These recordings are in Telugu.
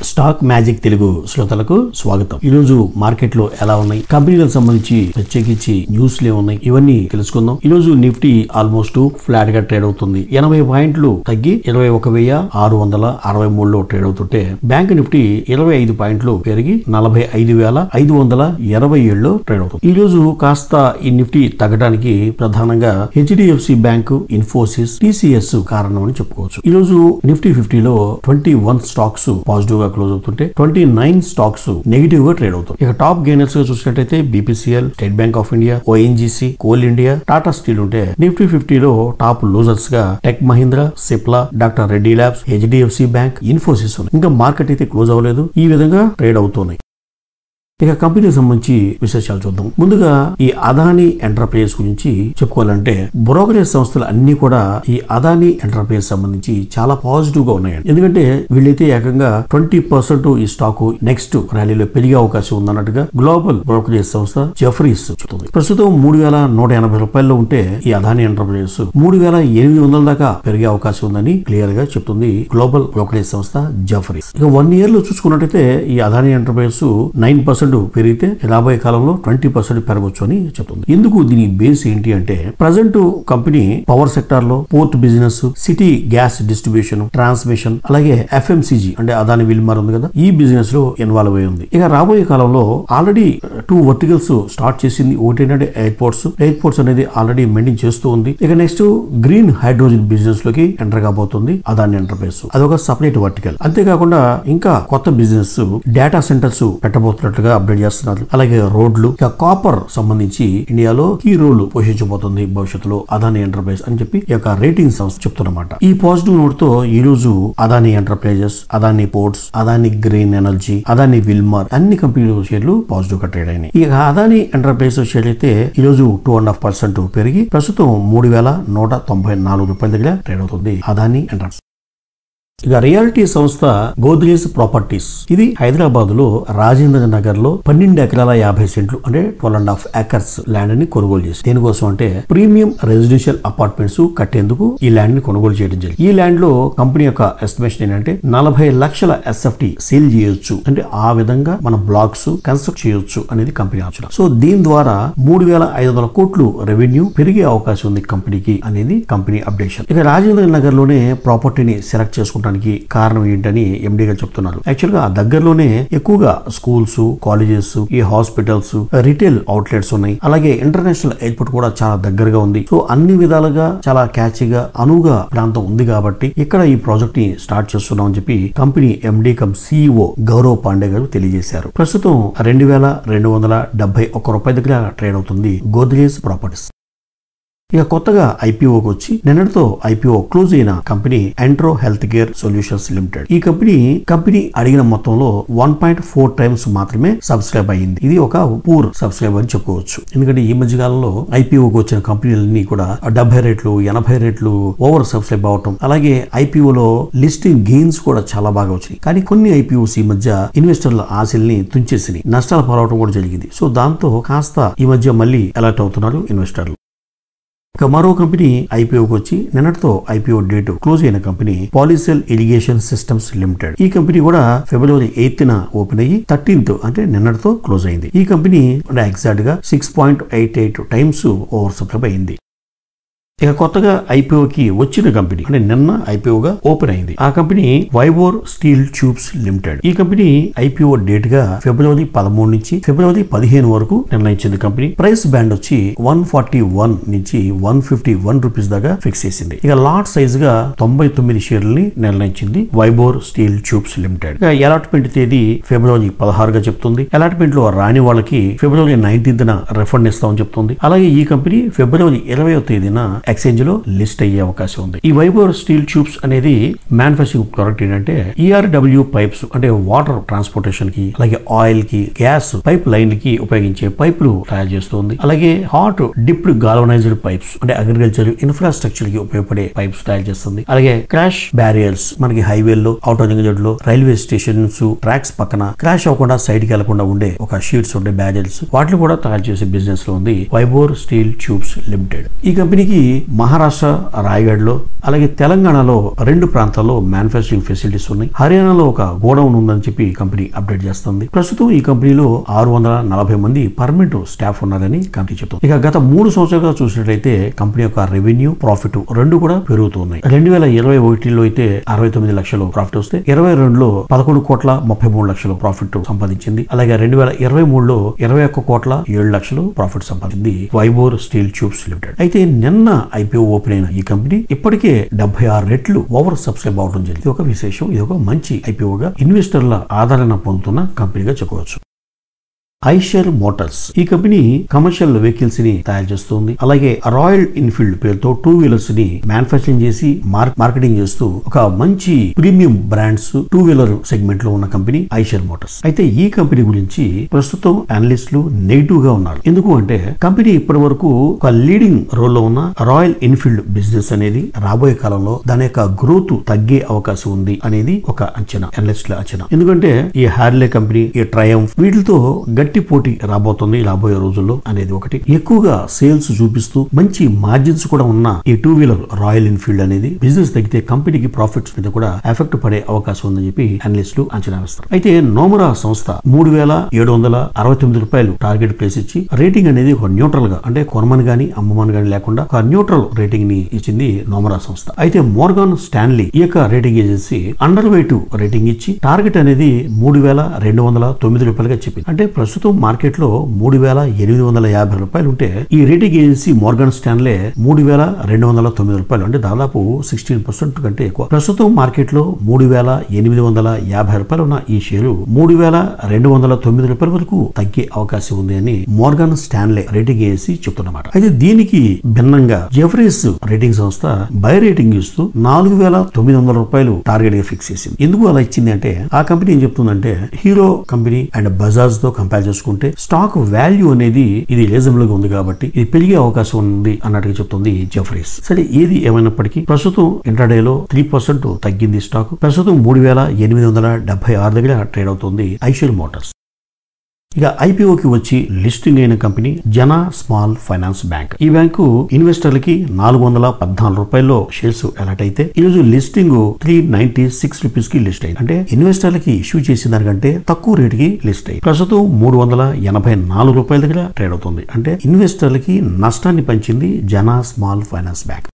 స్టాక్ మ్యాజిక్ తెలుగు శ్రోతలకు స్వాగతం. ఈ రోజు మార్కెట్ లో ఎలా ఉన్నాయి, కంపెనీలకు సంబంధించి ప్రత్యేకించి న్యూస్ లే ఉన్నాయి, ఇవన్నీ తెలుసుకుందాం. ఈ రోజు నిఫ్టీ ఆల్మోస్ట్ ఫ్లాట్ గా ట్రేడ్ అవుతుంది. 80 పాయింట్లు తగ్గి 21,663లో ట్రేడ్ అవుతుంటే బ్యాంక్ నిఫ్టీ 25 పాయింట్లు పెరిగి 45,527లో ట్రేడ్ అవుతుంది. ఈ రోజు కాస్త ఈ నిఫ్టీ తగ్గడానికి ప్రధానంగా హెచ్డిఎఫ్సి బ్యాంకు, ఇన్ఫోసిస్, టీసీఎస్ కారణం అని చెప్పుకోవచ్చు. ఈ రోజు నిఫ్టీ 50లో 21 స్టాక్స్ పాజిటివ్ గా క్లోజ్ అవుతుంటే 29 స్టాక్స్ నెగిటివ్ గా ట్రేడ్ అవుతుంది. ఇక టాప్ గెయినర్స్ గా చూసినట్టయితే BPCL, state bank of India, ONGC, coal India, Tata steel ఉంటే నిఫ్టీ 50లో టాప్ లూజర్స్ గా tech Mahindra, Cipla, doctor Reddy labs, HDFC bank, Infosys ఉన్నాయి. ఇంకా మార్కెట్ అయితే క్లోజ్ అవ్వలేదు, ఈ విధంగా ట్రేడ్ అవుతున్నాయి. ఇక కంపెనీకి సంబంధించి విశేషాలు చూద్దాం. ముందుగా ఈ అదానీ ఎంటర్ప్రైజెస్ గురించి చెప్పుకోవాలంటే బ్రోకరేజ్ సంస్థలు అన్ని కూడా ఈ అదానీ ఎంటర్ప్రైజెస్ సంబంధించి చాలా పాజిటివ్ గా ఉన్నాయండి. ఎందుకంటే వీళ్ళైతే ఏకంగా 20% ఈ స్టాక్ నెక్స్ట్ ర్యాలీలో పెరిగే అవకాశం ఉందన్నట్టుగా గ్లోబల్ బ్రోకరేజ్ సంస్థ జెఫరీస్ చెబుతుంది. ప్రస్తుతం 3,180 రూపాయల్లో ఉంటే ఈ అదానీ ఎంటర్ప్రైజెస్ 3,800 దాకా పెరిగే అవకాశం ఉందని క్లియర్ గా చెప్తుంది గ్లోబల్ బ్రోకరేజ్ సంస్థ జెఫరీస్. ఇక 1 year లో చూసుకున్నట్టయితే ఈ అదానీ ఎంటర్ప్రైజెస్ 9% పెరిగితే రాబోయే కాలంలో 20% పెరగొచ్చు అని చెప్తుంది. ఎందుకు దీని బేస్ ఏంటి అంటే ప్రజెంట్ కంపెనీ పవర్ సెక్టార్ లో port business, city gas distribution, transmission, అలాగే ఎఫ్ఎంసీజీ అంటే అదాని విల్మార్ ఉంది కదా, ఈ బిజినెస్ లో ఇన్వాల్వ్ అయి ఉంది. ఇక రాబోయే కాలంలో ఆల్రెడీ 2 వర్టికల్స్ స్టార్ట్ చేసింది. ఒకటి ఏంటంటే ఎయిర్పోర్ట్స్ అనేది ఆల్రెడీ మెయింటైన్ చేస్తూ ఉంది. ఇక నెక్స్ట్ గ్రీన్ హైడ్రోజన్ బిజినెస్ లోకి ఎంటర్ కాబోతుంది అదాని ఎంటర్ప్రైజెస్. అదొక సపరేట్ వర్టికల్. అంతేకాకుండా ఇంకా కొత్త బిజినెస్ డేటా సెంటర్స్ పెట్టబోతున్నట్లుగా అప్డేట్ చేస్తున్నారు. అలాగే రోడ్లు, ఇక కాపర్ సంబంధించి ఇండియాలో కీ రోల్ పోషించబోతుంది భవిష్యత్తులో అదాని ఎంటర్ప్రైజ్ అని చెప్పి ఈ యొక్క రేటింగ్ సంస్థ చెప్తున్నమాట. ఈ పాజిటివ్ నోట్ తో ఈ రోజు Adani enterprises, Adani ports, Adani green energy, Adani Wilmar అన్ని కంపెనీల షేర్లు పాజిటివ్ గా ట్రేడ్ అయినాయి. ఇక అదాని ఎంటర్ప్రైజ్ షేర్ అయితే ఈ రోజు 2.5% పెరిగి ప్రస్తుతం 3,194 రూపాయల దగ్గర ట్రేడ్ అవుతుంది అదాని ఎంటర్ప్రైజ్. ఇక రియాలిటీ సంస్థ గోద్రేజ్ ప్రాపర్టీస్, ఇది హైదరాబాద్ లో రాజేంద్ర నగర్ లో 12 ఎకరాల 50 సెంట్లు అంటే 12.5 acres ల్యాండ్ ని కొనుగోలు చేసి, దేనికోసం అంటే ప్రీమియం రెసిడెన్షియల్ అపార్ట్మెంట్స్ కట్టేందుకు ఈ ల్యాండ్ ని కొనుగోలు చేయడం జరిగింది. ఈ ల్యాండ్ లో కంపెనీ యొక్క ఎస్టిమేషన్ ఏంటంటే 40 లక్షల ఎస్ఎఫ్టీ సేల్ చేయొచ్చు, అంటే ఆ విధంగా మన బ్లాక్స్ కన్స్ట్రక్ట్ చేయొచ్చు అనేది కంపెనీ ఆలోచన. సో దీని ద్వారా 3,500 కోట్లు రెవెన్యూ పెరిగే అవకాశం ఉంది కంపెనీకి అనేది కంపెనీ అప్డేషన్. ఇక రాజేంద్ర నగర్ లోనే ప్రాపర్టీని సెలెక్ట్ చేసుకుంటారు కారణం ఏంటని ఎండీ గారు చెప్తున్నారు. యాక్చువల్ గా ఆ దగ్గరలోనే ఎక్కువగా స్కూల్స్, కాలేజెస్, ఈ హాస్పిటల్స్, రిటైల్ అవుట్లెట్స్ ఉన్నాయి. అలాగే ఇంటర్నేషనల్ ఎయిర్పోర్ట్ కూడా చాలా దగ్గరగా ఉంది. సో అన్ని విధాలుగా చాలా క్యాచీగా అనువుగా ప్రాంతం ఉంది కాబట్టి ఇక్కడ ఈ ప్రాజెక్ట్ ని స్టార్ట్ చేస్తున్నాం అని చెప్పి company MD come CEO Gaurav Pandey గారు తెలియజేశారు. ప్రస్తుతం 2,271 రూపాయల దగ్గర ట్రేడ్ అవుతుంది గోద్రేజ్ ప్రాపర్టీస్. ఇక కొత్తగా ఐపీఓకి వచ్చి నిన్నటితో ఐపీఓ క్లోజ్ అయిన company intro health care solutions limited. ఈ కంపెనీ అడిగిన మొత్తంలో 1.4 times మాత్రమే సబ్స్క్రైబ్ అయ్యింది. ఇది ఒక పూర్ సబ్స్క్రైబ్ అని చెప్పుకోవచ్చు. ఎందుకంటే ఈ మధ్య కాలంలో ఐపీఓకి వచ్చిన కంపెనీలన్నీ కూడా 70 రెట్లు 80 రెట్లు ఓవర్ సబ్స్క్రైబ్ అవటం, అలాగే ఐపీఓలో లిస్టింగ్ గెయిన్స్ కూడా చాలా బాగా వచ్చినాయి. కానీ కొన్ని ఐపీఓస్ ఈ మధ్య ఇన్వెస్టర్ల ఆశల్ని తుంచేసి నష్టాలు పాలవడం కూడా జరిగింది. సో దాంతో కాస్త ఈ మధ్య మళ్ళీ అలర్ట్ అవుతున్నారు ఇన్వెస్టర్లు. ఇక మరో కంపెనీ ఐపీఓకి వచ్చి నిన్నటితో ఐపీఓ డేట్ క్లోజ్ అయిన కంపెనీ పాలిసెల్ ఇరిగేషన్ సిస్టమ్స్ లిమిటెడ్. ఈ కంపెనీ కూడా February 8th ఓపెన్ అయ్యి 13th అంటే నిన్నటితో క్లోజ్ అయింది. ఈ కంపెనీ ఎగ్జాక్ట్ గా 6.88 times ఓవర్ సబ్స్క్రైబ్ అయింది. ఇక కొత్తగా ఐపీఓకి వచ్చిన కంపెనీ అంటే నిన్న ఐపీఓగా ఓపెన్ అయింది. ఆ కంపెనీ వైబోర్ స్టీల్ ట్యూబ్స్ లిమిటెడ్. ఈ కంపెనీ ఐపీఓ డేట్ గా February 13 నుంచి February 15 వరకు నిర్ణయించింది. కంపెనీ ప్రైస్ బ్యాండ్ వచ్చి 141 నుంచి 151 రూపీస్ దాకా ఫిక్స్ చేసింది. ఇక లాట్ సైజ్ గా 99 షేర్లని నిర్ణయించింది వైబోర్ స్టీల్ ట్యూబ్స్ లిమిటెడ్. ఇక అలాట్మెంట్ తేదీ February 16 గా చెప్తుంది. అలాట్మెంట్ లో రాని వాళ్ళకి February 19th రిఫండ్ ఇస్తామని చెప్తుంది. అలాగే ఈ కంపెనీ February 20వ తేదీన ఎక్స్చేంజ్ లో లిస్ట్ అయ్యే అవకాశం ఉంది. ఈ వైబోర్ స్టీల్ ట్యూబ్స్ అనేది మ్యానుఫ్యాక్చరింగ్ ప్రోడక్ట్ ఏంటంటే ఈఆర్డబ్ల్యూ పైప్స్ అంటే వాటర్ ట్రాన్స్పోర్టేషన్ కి, అలాగే ఆయిల్ కి, గ్యాస్ పైప్ లైన్ కి ఉపయోగించే పైపులు తయారు చేస్తుంది. అలాగే హాట్ డిప్డ్ గాల్వనైజ్డ్ పైప్స్ అంటే అగ్రికల్చర్ ఇన్ఫ్రాస్ట్రక్చర్ కి ఉపయోగపడే పైప్స్ తయారు చేస్తుంది. అలాగే క్రాష్ బ్యారియర్స్ మనకి హైవేల్లో, అవుటర్ రింగ్ రోడ్ లో, రైల్వే స్టేషన్స్, ట్రాక్స్ పక్కన క్రాష్ అవ్వకుండా సైడ్ కి వెళ్లకుండా ఉండే ఒక షీట్స్ ఉండే బ్యారియర్స్ వాటిని కూడా తయారు చేసే బిజినెస్ లో ఉంది వైబోర్ స్టీల్ ట్యూబ్స్ లిమిటెడ్. ఈ కంపెనీకి మహారాష్ట్ర రాయగఢ్ లో అలాగే తెలంగాణలో 2 ప్రాంతాల్లో మ్యానుఫ్యాక్చరింగ్ ఫెసిలిటీస్ ఉన్నాయి. హర్యానాలో ఒక గోడౌన్ ఉందని చెప్పి కంపెనీ అప్డేట్ చేస్తుంది. ప్రస్తుతం ఈ కంపెనీలో 640 మంది పర్మనెంట్ స్టాఫ్ ఉన్నారని కంపెనీ చెప్తుంది. ఇక గత 3 సంవత్సరాలుగా చూసినట్లయితే కంపెనీ యొక్క రెవెన్యూ, ప్రాఫిట్ 2 కూడా పెరుగుతున్నాయి. 2021లో అయితే 69 లక్షలు ప్రాఫిట్ వస్తే 22లో 11 కోట్ల 33 లక్షలు ప్రాఫిట్ సంపాదించింది. అలాగే 2023లో 21 కోట్ల 7 లక్షలు ప్రాఫిట్ సంపాదించింది వైబోర్ స్టీల్ ట్యూబ్స్ లిమిటెడ్. అయితే నిన్న ఐపీఓ ఓపెన్ అయిన ఈ కంపెనీ ఇప్పటికే 76 రెట్లు ఓవర్ సబ్స్క్రైబ్ అవడం జరిగింది. ఇది ఒక విశేషం. ఇది ఒక మంచి ఐపీఓగా ఇన్వెస్టర్ల ఆదరణ పొందుతున్న కంపెనీగా చెప్పవచ్చు. ఐషర్ మోటార్స్ ఈ కంపెనీ కమర్షియల్ వెహికల్స్ ని తయారు చేస్తుంది. అలాగే రాయల్ ఎన్ఫీల్డ్ పేరుతో 2 వీలర్స్ ని మ్యానుఫ్యాక్చరింగ్ చేసి మార్కెటింగ్ చేస్తూ ఒక మంచి ప్రీమియం బ్రాండ్స్ 2 వీలర్ సెగ్మెంట్ లో ఉన్న కంపెనీ ఐషర్ మోటార్స్. అయితే ఈ కంపెనీ గురించి ప్రస్తుతం అనలిస్టులు నెగిటివ్ గా ఉన్నారు. ఎందుకు అంటే కంపెనీ ఇప్పటి వరకు ఒక లీడింగ్ రోల్ లో ఉన్న రాయల్ ఎన్ఫీల్డ్ బిజినెస్ అనేది రాబోయే కాలంలో దాని యొక్క గ్రోత్ తగ్గే అవకాశం ఉంది అనేది ఒక అంచనా, అనలిస్టుల అంచనా. ఎందుకంటే ఈ హార్లే కంపెనీ, ఈ ట్రయంఫ్ వీటితో గట్టి పోటీ రాబోతుంది రాబోయే రోజుల్లో అనేది ఒకటి. ఎక్కువగా సేల్స్ చూపిస్తూ మంచి మార్జిన్స్ కూడా ఉన్న ఈ 2 వీలర్ రాయల్ ఎన్ఫీల్డ్ అనేది బిజినెస్ తగ్గితే కంపెనీకి ప్రాఫిట్స్ మీద కూడా ఎఫెక్ట్ పడే అవకాశం ఉందని చెప్పి అనలిస్టులు అంచనా వేస్తారు. అయితే నోమరా సంస్థ 3,769 రూపాయలు టార్గెట్ ప్లేస్ ఇచ్చి రేటింగ్ అనేది ఒక న్యూట్రల్ గా, అంటే కొనమని గాని అమ్మమని గాని లేకుండా ఒక న్యూట్రల్ రేటింగ్ ని ఇచ్చింది నోమరా సంస్థ. అయితే మోర్గాన్ స్టాన్లీ ఈ యొక్క rating agency under weight rating ఇచ్చి టార్గెట్ అనేది 3,209 రూపాయలుగా చెప్పింది. అంటే ప్రస్తుతం మార్కెట్ లో 3,850 రూపాయలు ఉంటే ఈ రేటింగ్ ఏజెన్సీ మోర్గాన్ స్టాన్లే 3,209 రూపాయలు, అంటే దాదాపు 16% కంటే ఎక్కువ. ప్రస్తుతం మార్కెట్ లో 3,850 రూపాయలు ఉన్న ఈ షేరు 3,209 రూపాయల వరకు తగ్గే అవకాశం ఉంది అని మోర్గాన్ స్టాన్లే రేటింగ్ ఏజెన్సీ చెప్తున్నమాట. అయితే దీనికి భిన్నంగా జెఫ్రీస్ రేటింగ్ సంస్థ బై రేటింగ్ ఇస్తూ 4,900 రూపాయలు టార్గెట్ గా ఫిక్స్ చేసింది. ఎందుకు అలా ఇచ్చింది అంటే ఆ కంపెనీ ఏం చెప్తుందంటే హీరో కంపెనీ అండ్ బజాజ్ తో కంపేర్ చేసుకుంటే స్టాక్ వాల్యూ అనేది ఇది రీజనబుల్ గా ఉంది కాబట్టి ఇది పెరిగే అవకాశం ఉంది అన్నట్టుగా చెప్తుంది జెఫ్రీస్. సరే ఏది ఏమైనప్పటికీ ప్రస్తుతం ఇంట్రాడే లో 3% తగ్గింది స్టాక్. ప్రస్తుతం 3,876 దగ్గర ట్రేడ్ అవుతుంది ఐషర్ మోటార్స్. ఇక ఐపీఓకి వచ్చి లిస్టింగ్ అయిన కంపెనీ జనా స్మాల్ ఫైనాన్స్ బ్యాంక్. ఈ బ్యాంకు ఇన్వెస్టర్లకి 414 రూపాయల్లో షేర్స్ అలాట్ అయితే ఈరోజు లిస్టింగ్ 396 రూపీస్ కి లిస్ట్ అయింది. అంటే ఇన్వెస్టర్లకి ఇష్యూ చేసిన దానికంటే తక్కువ రేటుకి లిస్ట్ అయింది. ప్రస్తుతం 384 రూపాయల దగ్గర ట్రేడ్ అవుతుంది. అంటే ఇన్వెస్టర్లకి నష్టాన్ని పంచింది జనా స్మాల్ ఫైనాన్స్ బ్యాంక్.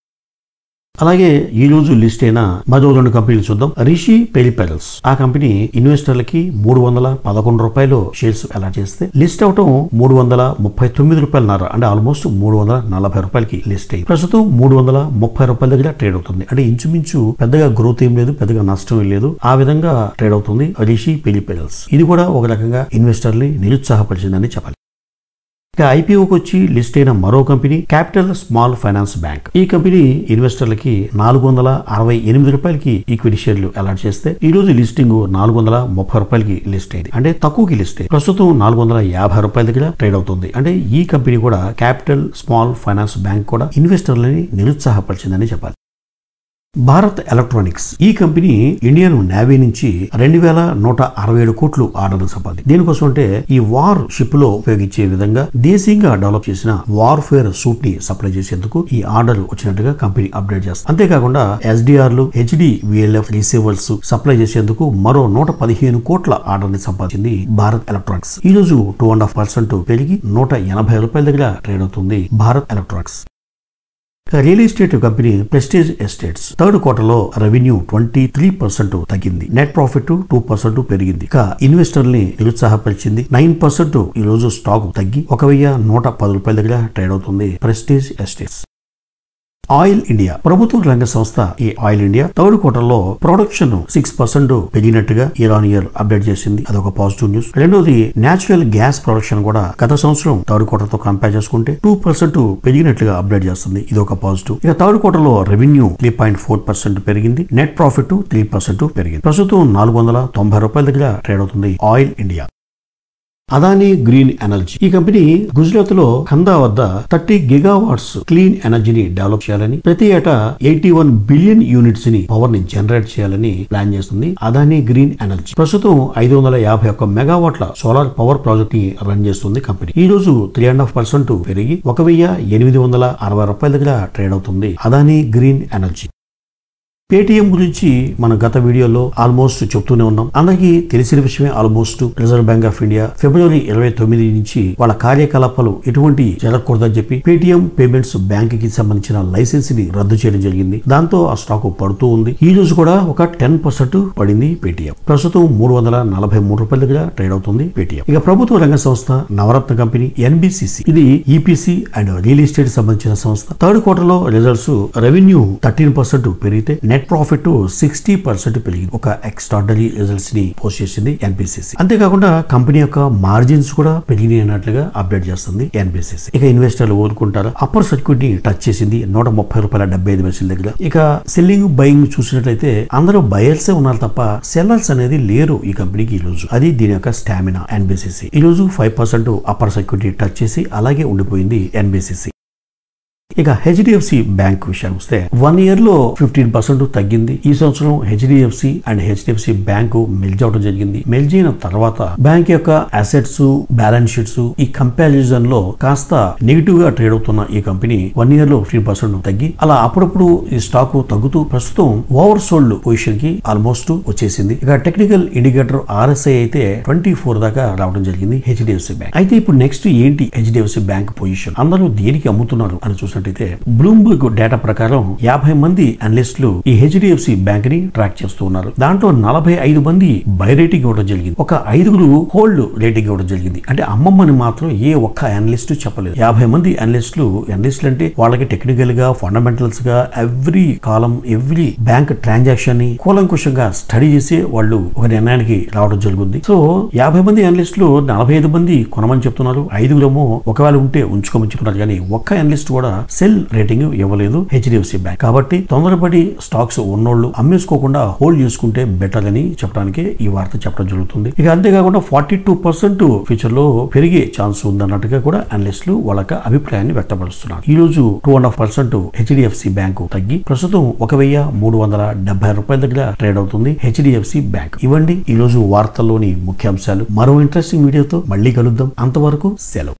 అలాగే ఈ రోజు లిస్ట్ అయిన మరో 2 కంపెనీలు చూద్దాం. రిషి పెరిపెరల్స్ ఆ కంపెనీ ఇన్వెస్టర్లకి 311 రూపాయలు షేర్స్ అలాట్ చేస్తే లిస్ట్ అవటం 339 రూపాయలున్నర, అంటే ఆల్మోస్ట్ 340 రూపాయలకి లిస్ట్ అయ్యి ప్రస్తుతం 330 రూపాయల దగ్గర ట్రేడ్ అవుతుంది. అంటే ఇంచుమించు పెద్దగా గ్రోత్ ఏం లేదు, పెద్దగా నష్టం ఏం లేదు, ఆ విధంగా ట్రేడ్ అవుతుంది రిషి పెరిపెరల్స్. ఇది కూడా ఒక రకంగా ఇన్వెస్టర్ని నిరుత్సాహపరిచిందని చెప్పాలి. ఇక ఐపీఓకి వచ్చి లిస్ట్ అయిన మరో company capital small finance bank. ఈ కంపెనీ ఇన్వెస్టర్లకి 468 రూపాయలకి ఈక్విటీ షేర్లు అలాట్ చేస్తే ఈ రోజు లిస్టింగ్ 430 రూపాయలకి లిస్ట్ అయింది. అంటే తక్కువకి లిస్ట్ అయింది. ప్రస్తుతం 450 రూపాయల దగ్గర ట్రేడ్ అవుతుంది. అంటే ఈ కంపెనీ కూడా క్యాపిటల్ స్మాల్ ఫైనాన్స్ బ్యాంక్ కూడా ఇన్వెస్టర్లని నిరుత్సాహపరిచిందని చెప్పాలి. భారత్ ఎలక్ట్రానిక్స్ ఈ కంపెనీ ఇండియన్ నేవీ నుంచి 2,167 కోట్లు ఆర్డర్లు సంపాదించింది. దీనికోసం అంటే ఈ వార్ షిప్ లో ఉపయోగించే విధంగా దేశీయంగా డెవలప్ చేసిన వార్ఫేర్ సూట్ ని సప్లై చేసేందుకు ఈ ఆర్డర్ వచ్చినట్టుగా కంపెనీ అప్డేట్ చేస్తుంది. అంతేకాకుండా SDRలు, HDVLF రిసీవర్స్ సప్లై చేసేందుకు మరో 115 కోట్ల ఆర్డర్ ని సంపాదించింది భారత్ ఎలక్ట్రానిక్స్. ఈ రోజు 2.5% పెరిగి 180 రూపాయల దగ్గర ట్రేడ్ అవుతుంది Bharat electronics. Real estate company prestige estates third quarter లో రెవెన్యూ 23% తగ్గింది. నెట్ ప్రాఫిట్ 2% పెరిగింది. ఇక ఇన్వెస్టర్ని నిరుత్సాహపరిచింది. 9% ఈ రోజు స్టాక్ తగ్గి 1,110 రూపాయల దగ్గర ట్రేడ్ అవుతుంది ప్రెస్టీజ్ ఎస్టేట్స్. ఆయిల్ ఇండియా ప్రభుత్వ రంగ సంస్థ. ఈ ఆయిల్ ఇండియా థర్డ్ క్వార్టర్ లో ప్రొడక్షన్ 6% పెరిగినట్టుగా ఇయర్ ఆన్ ఇయర్ అప్డేట్ చేసింది. అదొక పాజిటివ్ న్యూస్. రెండోది నేచురల్ గ్యాస్ ప్రొడక్షన్ కూడా గత సంవత్సరం థర్డ్ క్వార్టర్ తో కంపేర్ చేసుకుంటే 2% పెరిగినట్లుగా అప్డేట్ చేస్తుంది. ఇది ఒక పాజిటివ్. ఇక థర్డ్ క్వార్టర్ లో రెవెన్యూ 3.4% పెరిగింది. నెట్ ప్రాఫిట్ 3% పెరిగింది. ప్రస్తుతం 490 రూపాయల దగ్గర ట్రేడ్ అవుతుంది oil India. Adani green energy. ఈ కంపెనీ గుజరాత్ లో ఖందా వద్ద 30 గిగావాట్స్ క్లీన్ ఎనర్జీని డెవలప్ చేయాలని, ప్రతి ఏటా 81 బిలియన్ యూనిట్స్ ని పవర్ ని జనరేట్ చేయాలని ప్లాన్ చేస్తుంది అదానీ గ్రీన్ ఎనర్జీ. ప్రస్తుతం 551 మెగావాట్ల సోలార్ పవర్ ప్రాజెక్ట్ ని రన్ చేస్తుంది కంపెనీ. ఈ రోజు 3.5% పెరిగి 1,860 రూపాయల దగ్గర ట్రేడ్ అవుతుంది అదానీ గ్రీన్ ఎనర్జీ. పేటిఎం గురించి మనం గత వీడియోలో ఆల్మోస్ట్ చెప్తూనే ఉన్నాం. అందరికీ తెలిసిన విషయమే. Almost Reserve Bank of India ఫిబ్రవరి 29 నుంచి వాళ్ళ కార్యకలాపాలు ఎటువంటి జరగకూడదని చెప్పి పేటిఎం పేమెంట్స్ బ్యాంక్ కి సంబంధించిన లైసెన్స్ ని రద్దు చేయడం జరిగింది. దాంతో ఆ స్టాక్ పడుతూ ఉంది. ఈ రోజు కూడా ఒక 10% పడింది పేటిఎం. ప్రస్తుతం 343 రూపాయల దగ్గర ట్రేడ్ అవుతుంది పేటిఎం. ఇక ప్రభుత్వ రంగ సంస్థ నవరత్న కంపెనీ ఎన్బిసిసి, ఇది ఈపీసీ అండ్ రియల్ ఎస్టేట్ సంబంధించిన సంస్థ. థర్డ్ క్వార్టర్ లో రిజల్ట్స్ రెవెన్యూ 13% పెరిగితే నెట్ ప్రాఫిట్ 60% పెరిగింది. ఒక ఎక్స్ట్రార్డినరీ రిజల్ట్స్ ని పోస్ట్ చేసింది ఎన్బిసిసి. అంతేకాకుండా కంపెనీ యొక్క మార్జిన్స్ కూడా పెరిగినాయి అన్నట్లుగా అప్డేట్ చేస్తుంది ఎన్బిసిసి. ఇక ఇన్వెస్టర్లు ఊరుకుంటారా? అప్పర్ సర్క్యూట్ ని టచ్ చేసింది 130 రూపాయల 75 పైసల దగ్గర. ఇక సెల్లింగ్ బయింగ్ చూసినట్లయితే అందరూ బయర్సే ఉన్నారు తప్ప సెల్లర్స్ అనేది లేరు ఈ కంపెనీకి ఈ రోజు. అది దీని యొక్క స్టామినా ఎన్బిసిసి. ఈ రోజు 5% అప్పర్ సర్క్యూట్ ని టచ్ చేసి అలాగే ఉండిపోయింది ఎన్బిసిసి. ఇక హెచ్డిఎఫ్సి బ్యాంక్ విషయానికి వస్తే 1 year లో 15% తగ్గింది. ఈ సంవత్సరం హెచ్డిఎఫ్సి అండ్ హెచ్డిఎఫ్సి బ్యాంకు మెల్జ్ అవడం జరిగింది. మెల్జ్ అయిన తర్వాత బ్యాంక్ యొక్క అసెట్స్, బ్యాలెన్స్ షీట్స్ ఈ కంపారిజన్ లో కాస్త నెగిటివ్ గా ట్రేడ్ అవుతున్న ఈ కంపెనీ 1 year లో 15% తగ్గి అలా అప్పుడప్పుడు ఈ స్టాక్ తగ్గుతూ ప్రస్తుతం ఓవర్ సోల్డ్ పొజిషన్ కి ఆల్మోస్ట్ వచ్చేసింది. ఇక టెక్నికల్ ఇండికేటర్ RSI అయితే 24 దాకా రావడం జరిగింది హెచ్డిఎఫ్సి బ్యాంక్. అయితే ఇప్పుడు నెక్స్ట్ ఏంటి హెచ్డిఎఫ్సి బ్యాంక్ పొజిషన్? అందరూ దేనికి అమ్ముతున్నారు అని చూసినట్టు బ్లూంబర్గ్ డేటా ప్రకారం 50 మంది అనలిస్టులు ఈ హెచ్డిఎఫ్సి బ్యాంక్ ని ట్రాక్ చేస్తూ ఉన్నారు. దాంట్లో 45 మంది బై రేటింగ్ ఇవ్వడం జరిగింది. ఒక 5 హోల్డ్ రేటింగ్ ఇవ్వడం జరిగింది. అంటే అమ్మమ్మని మాత్రం ఏ ఒక్క అనలిస్ట్ చెప్పలేదు. 50 మంది అనలిస్టులు అంటే వాళ్ళకి టెక్నికల్ గా, ఫండమెంటల్స్ గా ఎవ్రీ కాలం, ఎవ్రీ బ్యాంక్ ట్రాన్సాక్షన్ ని కూలంకుషంగా స్టడీ చేసి వాళ్ళు ఒక నిర్ణయానికి రావడం జరుగుతుంది. సో 50 మంది అనలిస్టులు 45 మంది కొనమని చెప్తున్నారు. 5 ఒకవేళ ఉంటే ఉంచుకోమని చెప్తున్నారు. కానీ ఒక్క అనలిస్ట్ కూడా సెల్ రేటింగ్ ఇవ్వలేదు హెచ్డిఎఫ్సి బ్యాంక్. కాబట్టి తొందరపడి స్టాక్స్ ఉన్నోళ్ళు అమ్మేసుకోకుండా హోల్డ్ చేసుకుంటే బెటర్ అని చెప్పడానికి ఈ వార్త చెప్పడం జరుగుతుంది. ఇక అంతేకాకుండా 42% ఫ్యూచర్ లో పెరిగే ఛాన్స్ ఉందన్నట్టుగా కూడా అనలిస్టులు వాళ్ళ అభిప్రాయాన్ని వ్యక్తపరుస్తున్నారు. ఈ రోజు 2.5% హెచ్డిఎఫ్సి బ్యాంకు తగ్గి ప్రస్తుతం 1,370 రూపాయల దగ్గర ట్రేడ్ అవుతుంది హెచ్డిఎఫ్సి బ్యాంక్. ఇవ్వండి ఈ రోజు వార్తల్లోని ముఖ్యాంశాలు. మరో ఇంట్రెస్టింగ్ వీడియోతో మళ్ళీ కలుద్దాం. అంతవరకు సెలవు.